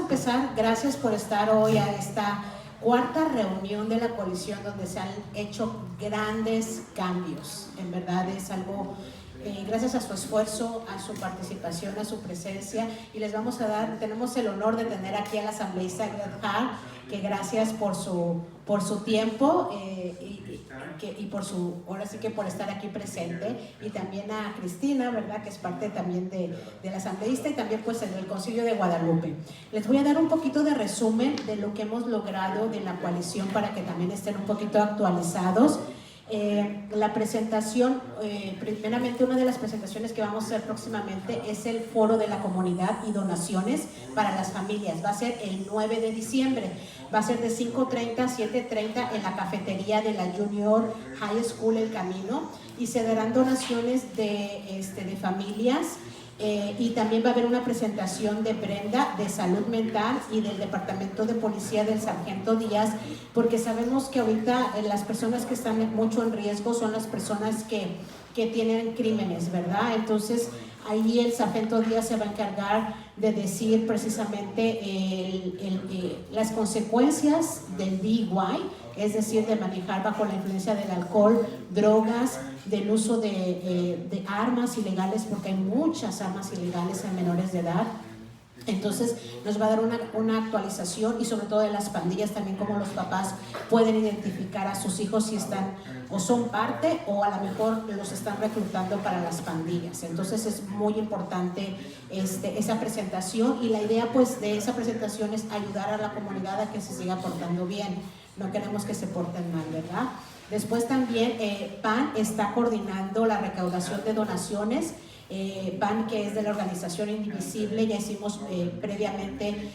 empezar. Gracias por estar hoy a esta cuarta reunión de la coalición donde se han hecho grandes cambios. En verdad es algo, gracias a su esfuerzo, a su participación, a su presencia, y les vamos a dar, tenemos el honor de tener aquí al asambleísta Gregg Hart, que gracias por su tiempo y por su, ahora sí que por estar aquí presente, y también a Cristina, ¿verdad?, que es parte también del asambleísta, y también pues en el Concilio de Guadalupe. Les voy a dar un poquito de resumen de lo que hemos logrado de la coalición para que también estén un poquito actualizados. La presentación, primeramente una de las presentaciones que vamos a hacer próximamente es el foro de la comunidad y donaciones para las familias. Va a ser el 9 de diciembre, va a ser de 5:30 a 7:30 en la cafetería de la Junior High School El Camino, y se darán donaciones de familias. Y también va a haber una presentación de Brenda de salud mental y del departamento de policía del sargento Díaz, porque sabemos que ahorita las personas que están mucho en riesgo son las personas que tienen crímenes, ¿verdad? Entonces ahí el sargento Díaz se va a encargar de decir precisamente las consecuencias del DUI, es decir, de manejar bajo la influencia del alcohol, drogas, del uso de armas ilegales, porque hay muchas armas ilegales en menores de edad. Entonces nos va a dar una actualización, y sobre todo de las pandillas también, cómo los papás pueden identificar a sus hijos si están o son parte, o a lo mejor los están reclutando para las pandillas. Entonces es muy importante esa presentación, y la idea pues de esa presentación es ayudar a la comunidad a que se siga portando bien. No queremos que se porten mal, ¿verdad? Después también PAN está coordinando la recaudación de donaciones. PAN, que es de la organización Indivisible, ya hicimos previamente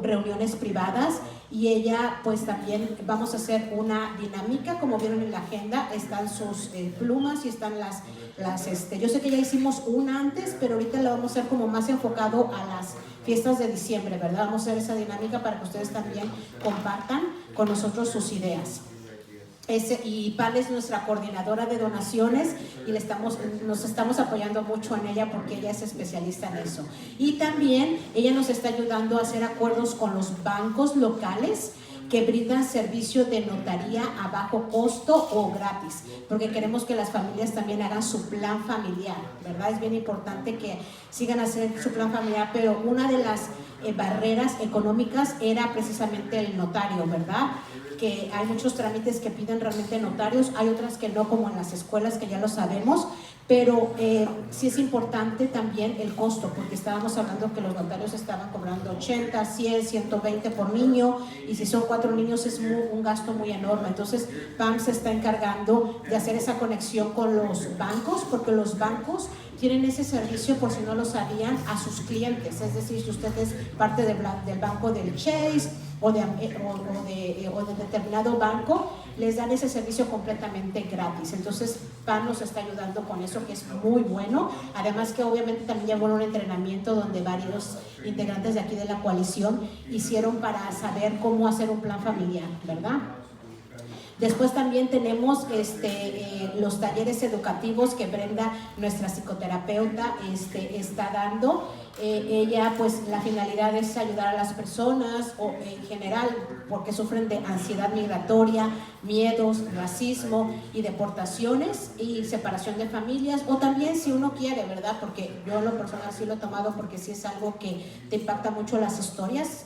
reuniones privadas, y ella pues también vamos a hacer una dinámica, como vieron en la agenda, están sus plumas y están las yo sé que ya hicimos una antes, pero ahorita la vamos a hacer como más enfocado a las fiestas de diciembre, ¿verdad? Vamos a hacer esa dinámica para que ustedes también compartan con nosotros sus ideas. Y PAN es nuestra coordinadora de donaciones, y nos estamos apoyando mucho en ella porque ella es especialista en eso. Y también ella nos está ayudando a hacer acuerdos con los bancos locales que brindan servicio de notaría a bajo costo o gratis, porque queremos que las familias también hagan su plan familiar, ¿verdad? Es bien importante que sigan haciendo su plan familiar, pero una de las barreras económicas era precisamente el notario, ¿verdad? Que hay muchos trámites que piden realmente notarios, hay otras que no, como en las escuelas, que ya lo sabemos, pero sí es importante también el costo, porque estábamos hablando que los notarios estaban cobrando 80, 100, 120 por niño, y si son 4 niños es un gasto muy enorme. Entonces PAM se está encargando de hacer esa conexión con los bancos, porque los bancos tienen ese servicio, por si no lo sabían, a sus clientes. Es decir, si usted es parte del banco del Chase o de determinado banco, les dan ese servicio completamente gratis. Entonces PAN nos está ayudando con eso, que es muy bueno. Además que obviamente también llevó un entrenamiento donde varios integrantes de aquí de la coalición hicieron para saber cómo hacer un plan familiar, ¿verdad? Después también tenemos los talleres educativos que Brenda, nuestra psicoterapeuta, está dando. Ella, pues, la finalidad es ayudar a las personas, o en general, porque sufren de ansiedad migratoria, miedos, racismo y deportaciones y separación de familias, o también si uno quiere, ¿verdad? Porque yo en lo personal sí lo he tomado, porque sí es algo que te impacta mucho las historias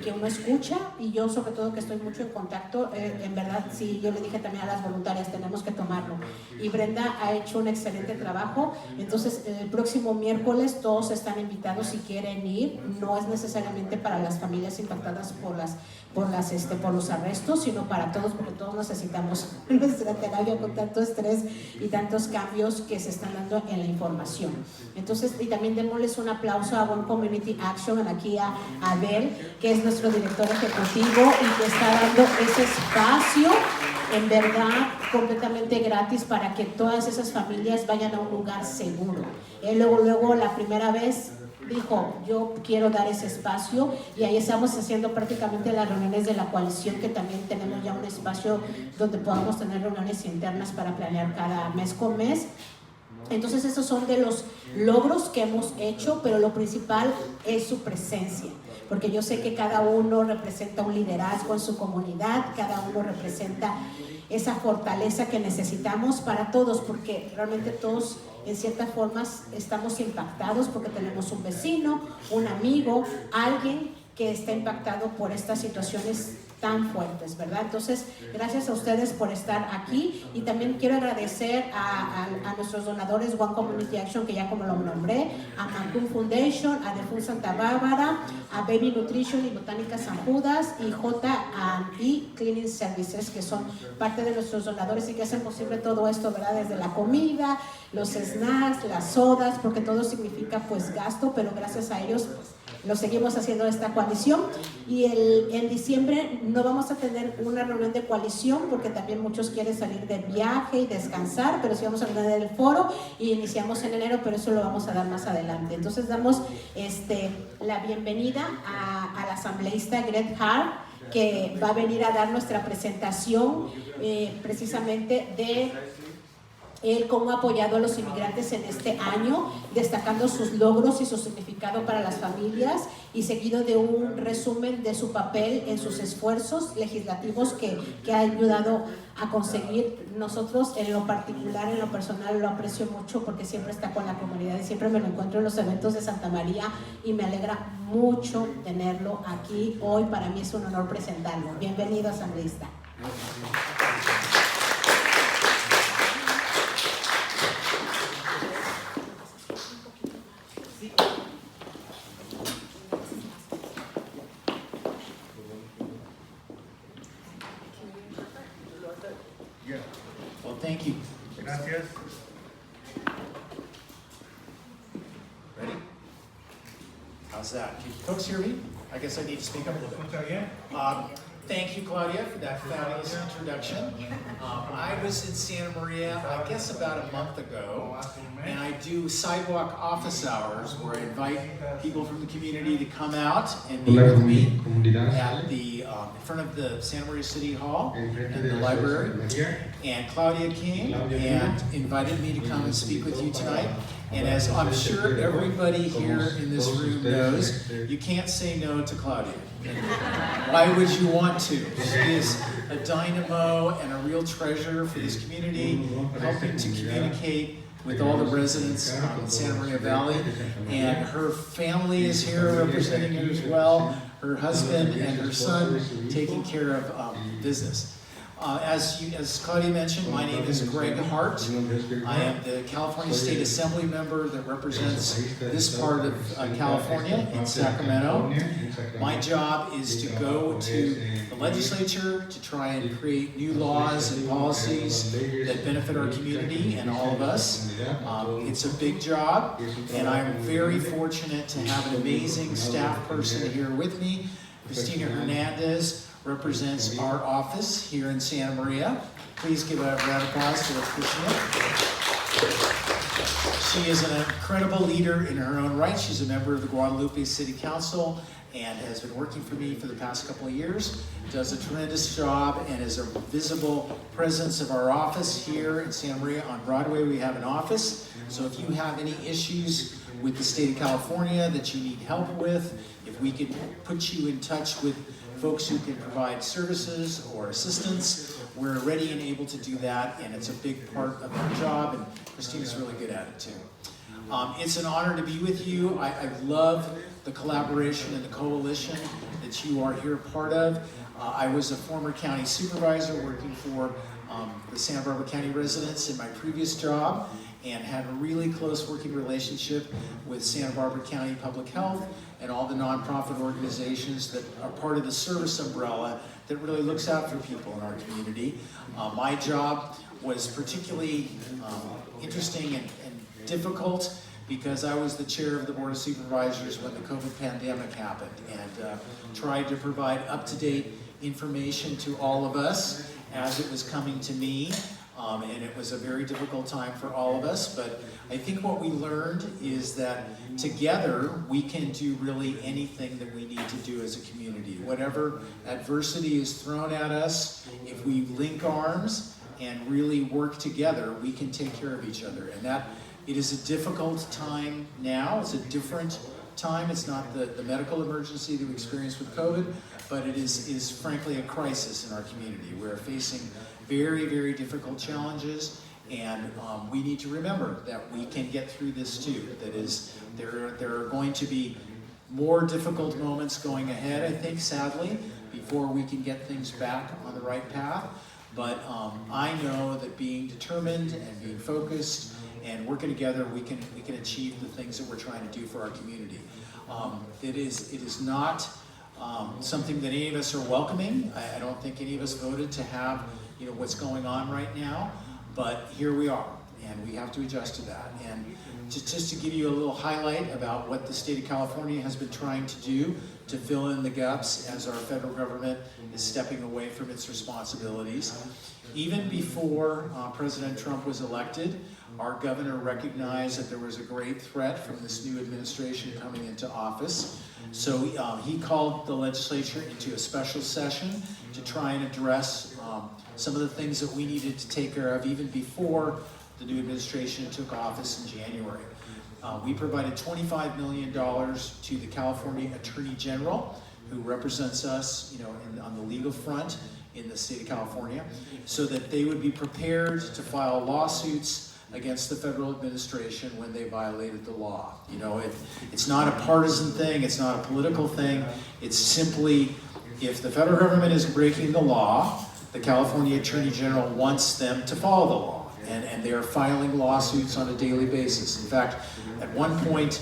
que uno escucha, y yo sobre todo que estoy mucho en contacto, en verdad sí, yo le dije también a las voluntarias, tenemos que tomarlo, y Brenda ha hecho un excelente trabajo. Entonces el próximo miércoles todos están invitados si quieren ir. No es necesariamente para las familias impactadas por los arrestos, sino para todos, porque todos necesitamos nuestra terapia con tanto estrés y tantos cambios que se están dando en la información. Entonces, y también démosles un aplauso a One Community Action, aquí a Abel, que es nuestro director ejecutivo, y que está dando ese espacio, en verdad, completamente gratis, para que todas esas familias vayan a un lugar seguro. Él luego la primera vez dijo, yo quiero dar ese espacio, y ahí estamos haciendo prácticamente las reuniones de la coalición, que también tenemos ya un espacio donde podamos tener reuniones internas para planear cada mes con mes. Entonces esos son de los logros que hemos hecho, pero lo principal es su presencia, porque yo sé que cada uno representa un liderazgo en su comunidad, cada uno representa esa fortaleza que necesitamos para todos, porque realmente todos en ciertas formas estamos impactados porque tenemos un vecino, un amigo, alguien que está impactado por estas situaciones tan fuertes, ¿verdad? Entonces, gracias a ustedes por estar aquí, y también quiero agradecer a nuestros donadores One Community Action, que ya como lo nombré, a Mancún Foundation, a The Food Santa Bárbara, a Baby Nutrition y Botánica San Judas, y J&E Cleaning Services, que son parte de nuestros donadores y que hacen posible todo esto, ¿verdad? Desde la comida, los snacks, las sodas, porque todo significa pues gasto, pero gracias a ellos pues lo seguimos haciendo esta coalición. Y en diciembre no vamos a tener una reunión de coalición porque también muchos quieren salir de viaje y descansar, pero sí vamos a tener el foro y iniciamos en enero, pero eso lo vamos a dar más adelante. Entonces damos la bienvenida al asambleísta Gregg Hart, que va a venir a dar nuestra presentación precisamente de cómo ha apoyado a los inmigrantes en este año, destacando sus logros y su significado para las familias, y seguido de un resumen de su papel en sus esfuerzos legislativos que ha ayudado a conseguir. Nosotros en lo particular, en lo personal, lo aprecio mucho porque siempre está con la comunidad y siempre me lo encuentro en los eventos de Santa María, y me alegra mucho tenerlo aquí hoy. Para mí es un honor presentarlo. Bienvenido, asambleísta. Well, thank you. Gracias. Ready? How's that? Can you folks hear me? I guess I need to speak up a little bit. ¿Escucha bien? Thank you, Claudia, for that fabulous introduction. I was in Santa Maria, I guess about a month ago, and I do sidewalk office hours where I invite people from the community to come out and meet with me at the in front of the Santa Maria City Hall and the library. And Claudia came and invited me to come and speak with you tonight. And as I'm sure everybody here in this room knows, you can't say no to Claudia. Why would you want to? She is a dynamo and a real treasure for this community, helping to communicate with all the residents in the Santa Maria Valley. And her family is here representing her as well, her husband and her son taking care of business. As Claudia mentioned, my name is Gregg Hart. I am the California State Assembly member that represents this part of California in Sacramento. My job is to go to the legislature to try and create new laws and policies that benefit our community and all of us. It's a big job, and I'm very fortunate to have an amazing staff person here with me. Christina Hernandez represents our office here in Santa Maria. Please give a round of applause to Christina. She is an incredible leader in her own right. She's a member of the Guadalupe City Council and has been working for me for the past couple of years. Does a tremendous job and is a visible presence of our office here in Santa Maria. On Broadway, we have an office. So if you have any issues with the state of California that you need help with, if we could put you in touch with folks who can provide services or assistance, we're ready and able to do that, and it's a big part of our job, and Christina's really good at it too. It's an honor to be with you. I love the collaboration and the coalition that you are here part of. I was a former county supervisor working for the Santa Barbara County residents in my previous job, and had a really close working relationship with Santa Barbara County Public Health and all the nonprofit organizations that are part of the service umbrella that really looks out for people in our community. My job was particularly interesting and difficult because I was the chair of the Board of Supervisors when the COVID pandemic happened, and tried to provide up-to-date information to all of us as it was coming to me. And it was a very difficult time for all of us, but I think what we learned is that together we can do really anything that we need to do as a community. Whatever adversity is thrown at us, if we link arms and really work together, we can take care of each other. And It is a difficult time now. It's a different time. It's not the medical emergency that we experienced with COVID, but it is frankly a crisis in our community. We're facing very, very difficult challenges, and we need to remember that we can get through this too. That is, there are going to be more difficult moments going ahead, I think, sadly, before we can get things back on the right path. But I know that being determined and being focused and working together, we can achieve the things that we're trying to do for our community. It is not something that any of us are welcoming. I don't think any of us voted to have what's going on right now, but here we are, and we have to adjust to that. And just to give you a little highlight about what the state of California has been trying to do to fill in the gaps as our federal government is stepping away from its responsibilities. Even before President Trump was elected, our governor recognized that there was a great threat from this new administration coming into office. So he called the legislature into a special session to try and address some of the things that we needed to take care of even before the new administration took office in January. We provided $25 million to the California Attorney General, who represents us, on the legal front in the state of California, so that they would be prepared to file lawsuits against the federal administration when they violated the law. It's not a partisan thing, it's not a political thing, it's simply, if the federal government is breaking the law, the California Attorney General wants them to follow the law. And they are filing lawsuits on a daily basis. In fact, at one point,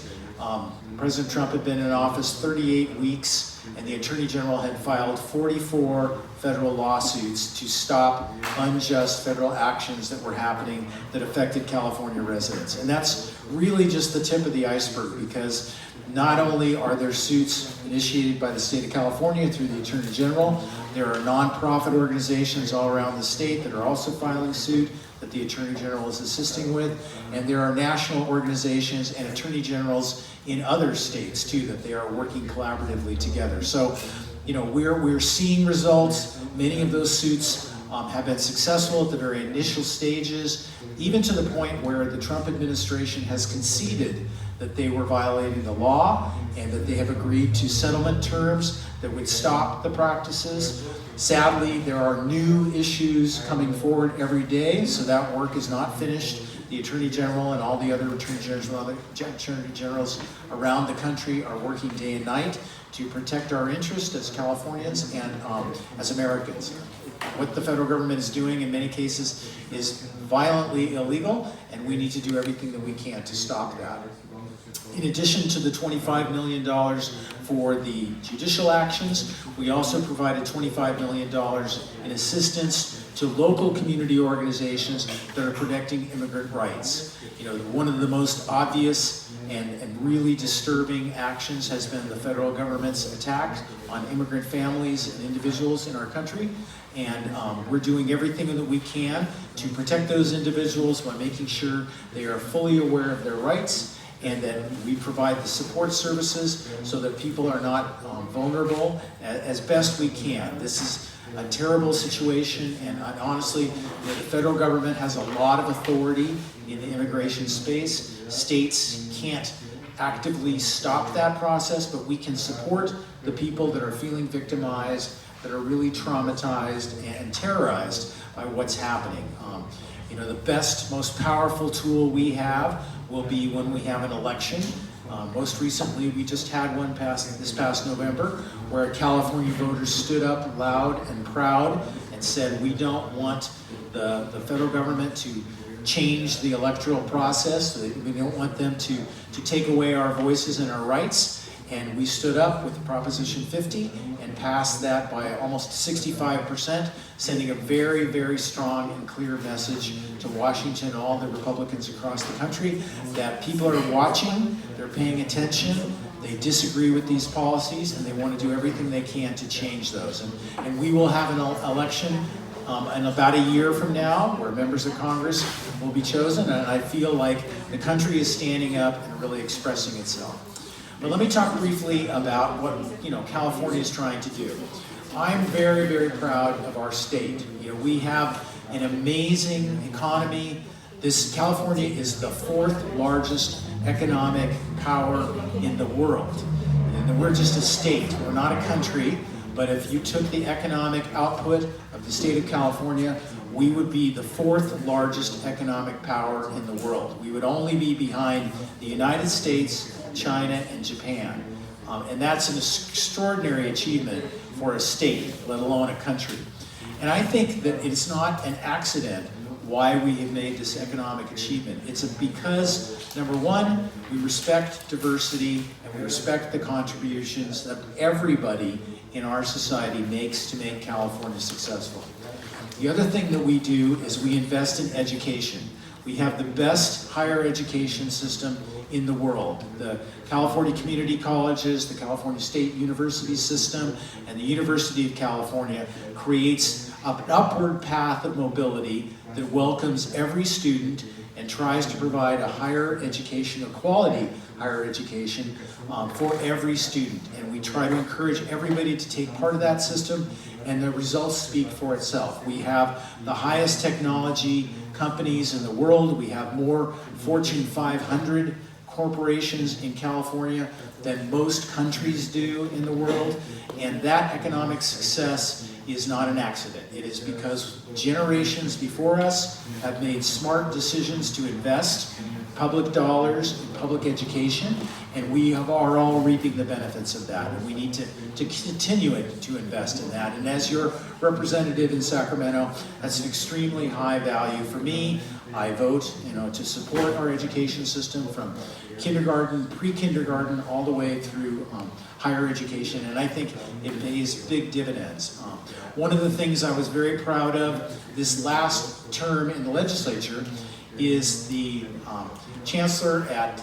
President Trump had been in office 38 weeks, and the Attorney General had filed 44 federal lawsuits to stop unjust federal actions that were happening that affected California residents. And that's really just the tip of the iceberg, because not only are there suits initiated by the state of California through the Attorney General, there are nonprofit organizations all around the state that are also filing suit that the Attorney General is assisting with, and there are national organizations and Attorney Generals in other states too that they are working collaboratively together. So, we're seeing results. Many of those suits have been successful at the very initial stages, even to the point where the Trump administration has conceded that they were violating the law and that they have agreed to settlement terms that would stop the practices. Sadly, there are new issues coming forward every day, so that work is not finished. The Attorney General and all the other Attorney Generals around the country are working day and night to protect our interests as Californians and as Americans. What the federal government is doing in many cases is violently illegal, and we need to do everything that we can to stop that. In addition to the $25 million for the judicial actions, we also provided $25 million in assistance to local community organizations that are protecting immigrant rights. One of the most obvious and really disturbing actions has been the federal government's attack on immigrant families and individuals in our country. And we're doing everything that we can to protect those individuals by making sure they are fully aware of their rights, and that we provide the support services so that people are not vulnerable as best we can. This is a terrible situation, and honestly, the federal government has a lot of authority in the immigration space. States can't actively stop that process, but we can support the people that are feeling victimized, that are really traumatized and terrorized by what's happening. The best, most powerful tool we have will be when we have an election. Most recently, we just had one this past November, where California voters stood up loud and proud and said, we don't want the federal government to change the electoral process. We don't want them to take away our voices and our rights. And we stood up with Proposition 50 and passed that by almost 65%, sending a very, very strong and clear message to Washington and all the Republicans across the country that people are watching, they're paying attention, they disagree with these policies, and they want to do everything they can to change those. And we will have an election in about a year from now, where members of Congress will be chosen, and I feel like the country is standing up and really expressing itself. But let me talk briefly about what California is trying to do. I'm very, very proud of our state. We have an amazing economy. California is the 4th largest economic power in the world. And we're just a state, we're not a country, but if you took the economic output of the state of California, we would be the 4th largest economic power in the world. We would only be behind the United States, China, and Japan. And that's an extraordinary achievement for a state, let alone a country. And I think that it's not an accident why we have made this economic achievement. It's because, number one, we respect diversity and we respect the contributions that everybody in our society makes to make California successful. The other thing that we do is we invest in education. We have the best higher education system in the world. The California Community Colleges, the California State University system, and the University of California creates an upward path of mobility that welcomes every student and tries to provide a higher education, a quality higher education for every student. And we try to encourage everybody to take part of that system, and the results speak for itself. We have the highest technology companies in the world. We have more Fortune 500 corporations in California than most countries do in the world. And that economic success is not an accident. It is because generations before us have made smart decisions to invest public dollars in public education, and we are all reaping the benefits of that. And we need to continue to invest in that. And as your representative in Sacramento, that's an extremely high value for me. I vote, to support our education system from kindergarten, pre-kindergarten, all the way through higher education, and I think it pays big dividends. One of the things I was very proud of this last term in the legislature is the chancellor at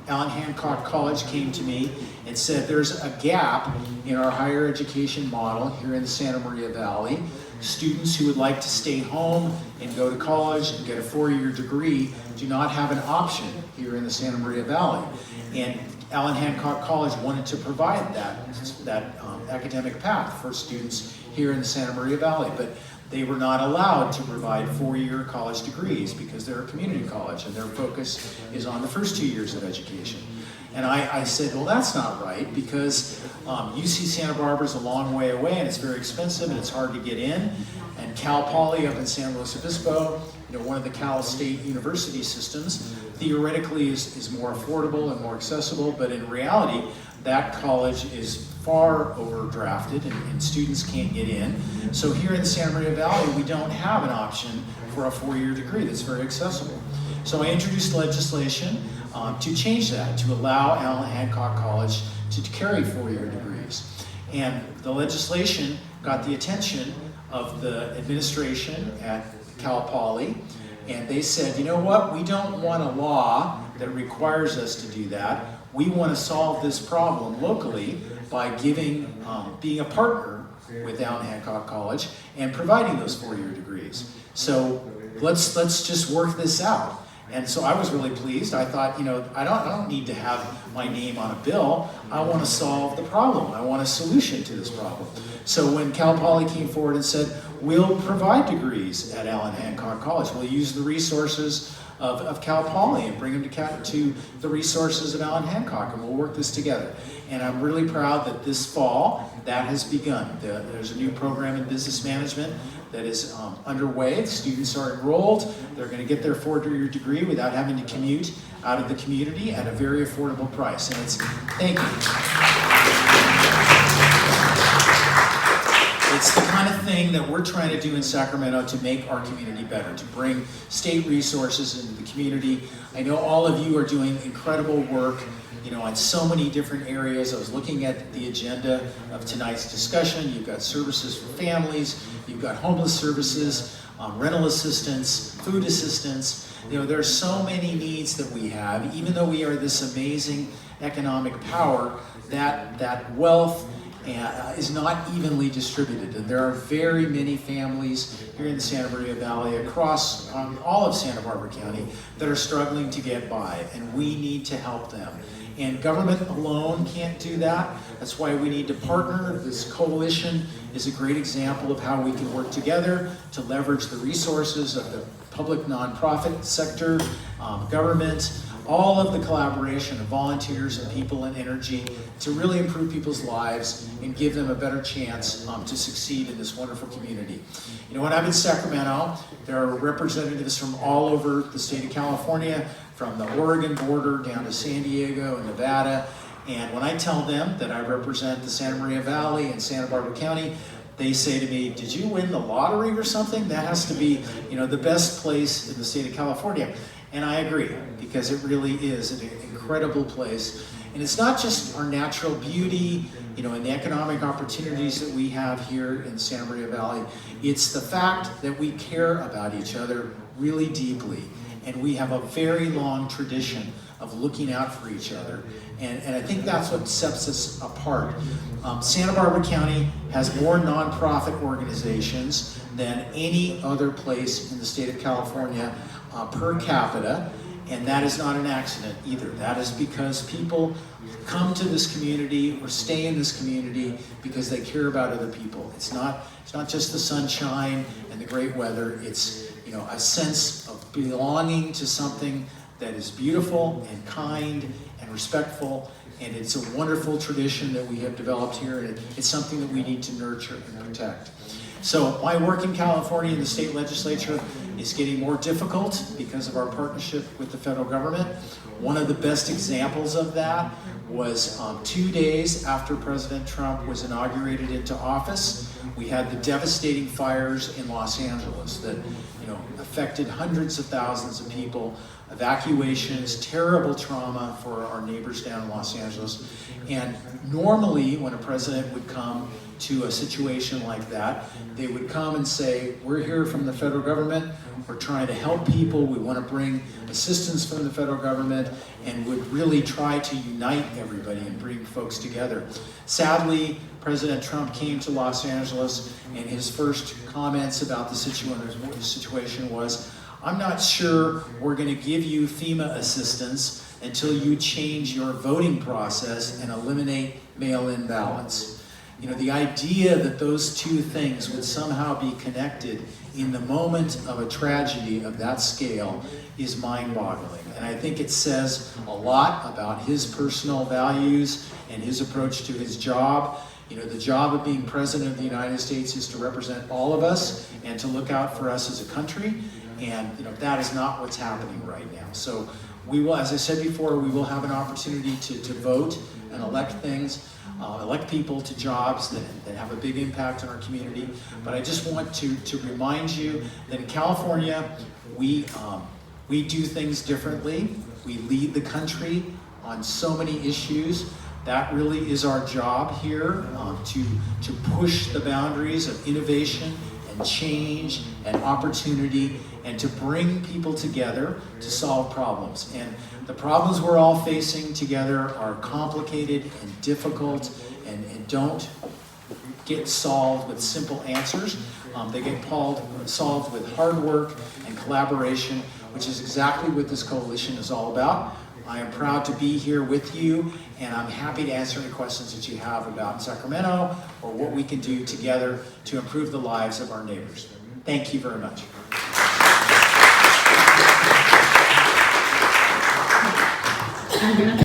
Allen Hancock College came to me and said there's a gap in our higher education model here in the Santa Maria Valley. Students who would like to stay home and go to college and get a 4-year degree do not have an option here in the Santa Maria Valley. And Allen Hancock College wanted to provide that academic path for students here in the Santa Maria Valley, but they were not allowed to provide 4-year college degrees because they're a community college and their focus is on the first 2 years of education. And I said, well, that's not right, because UC Santa Barbara is a long way away and it's very expensive and it's hard to get in. And Cal Poly up in San Luis Obispo, one of the Cal State University systems, theoretically is more affordable and more accessible, but in reality, that college is far overdrafted and students can't get in. So here in the Santa Maria Valley, we don't have an option for a 4-year degree that's very accessible. So I introduced legislation to change that, to allow Allen Hancock College to carry 4-year degrees. And the legislation got the attention of the administration at Cal Poly, and they said, you know what, we don't want a law that requires us to do that. We want to solve this problem locally by being a partner with Allen Hancock College and providing those 4-year degrees. So let's just work this out. And so I was really pleased. I thought, I don't need to have my name on a bill. I want to solve the problem. I want a solution to this problem. So when Cal Poly came forward and said, we'll provide degrees at Allen Hancock College, we'll use the resources of Cal Poly and bring them to the resources of Allen Hancock, and we'll work this together. And I'm really proud that this fall, that has begun. There's a new program in business management that is underway. The students are enrolled. They're going to get their 4-year degree without having to commute out of the community at a very affordable price. And thank you. It's the kind of thing that we're trying to do in Sacramento to make our community better, to bring state resources into the community. I know all of you are doing incredible work, on so many different areas. I was looking at the agenda of tonight's discussion. You've got services for families, you've got homeless services, rental assistance, food assistance. There are so many needs that we have. Even though we are this amazing economic power, that wealth is not evenly distributed. And there are very many families here in the Santa Maria Valley, across all of Santa Barbara County, that are struggling to get by, and we need to help them. And government alone can't do that. That's why we need to partner. This coalition is a great example of how we can work together to leverage the resources of the public nonprofit sector, government, all of the collaboration of volunteers and people and energy to really improve people's lives and give them a better chance to succeed in this wonderful community. You know, when I'm in Sacramento, there are representatives from all over the state of California, from the Oregon border down to San Diego and Nevada. And when I tell them that I represent the Santa Maria Valley and Santa Barbara County, they say to me, "Did you win the lottery or something? That has to be, you know, the best place in the state of California." And I agree, because it really is an incredible place. And it's not just our natural beauty, you know, and the economic opportunities that we have here in the Santa Maria Valley. It's the fact that we care about each other really deeply. And we have a very long tradition of looking out for each other. And I think that's what sets us apart. Santa Barbara County has more nonprofit organizations than any other place in the state of California per capita, and that is not an accident either. That is because people come to this community or stay in this community because they care about other people. It's not just the sunshine and the great weather. It's, you know, a sense of belonging to something that is beautiful and kind and respectful, and it's a wonderful tradition that we have developed here, and it's something that we need to nurture and protect. So my work in California in the state legislature is getting more difficult because of our partnership with the federal government. One of the best examples of that was 2 days after President Trump was inaugurated into office. We had the devastating fires in Los Angeles that, you know, affected hundreds of thousands of people, evacuations, terrible trauma for our neighbors down in Los Angeles. And normally when a president would come to a situation like that, they would come and say, "We're here from the federal government, we're trying to help people, we want to bring assistance from the federal government," and would really try to unite everybody and bring folks together. Sadly, President Trump came to Los Angeles, and his first comments about the situation was, "I'm not sure we're going to give you FEMA assistance until you change your voting process and eliminate mail-in ballots." You know, the idea that those two things would somehow be connected in the moment of a tragedy of that scale is mind-boggling. And I think it says a lot about his personal values and his approach to his job. You know, the job of being President of the United States is to represent all of us and to look out for us as a country. And, you know, that is not what's happening right now. So we will, as I said before, we will have an opportunity to vote and elect people to jobs that have a big impact on our community. But I just want to remind you that in California, we do things differently. We lead the country on so many issues. That really is our job here, to push the boundaries of innovation and change and opportunity, and to bring people together to solve problems. And the problems we're all facing together are complicated and difficult, and don't get solved with simple answers. They get solved with hard work and collaboration, which is exactly what this coalition is all about. I am proud to be here with you, and I'm happy to answer any questions that you have about Sacramento or what we can do together to improve the lives of our neighbors. Thank you very much.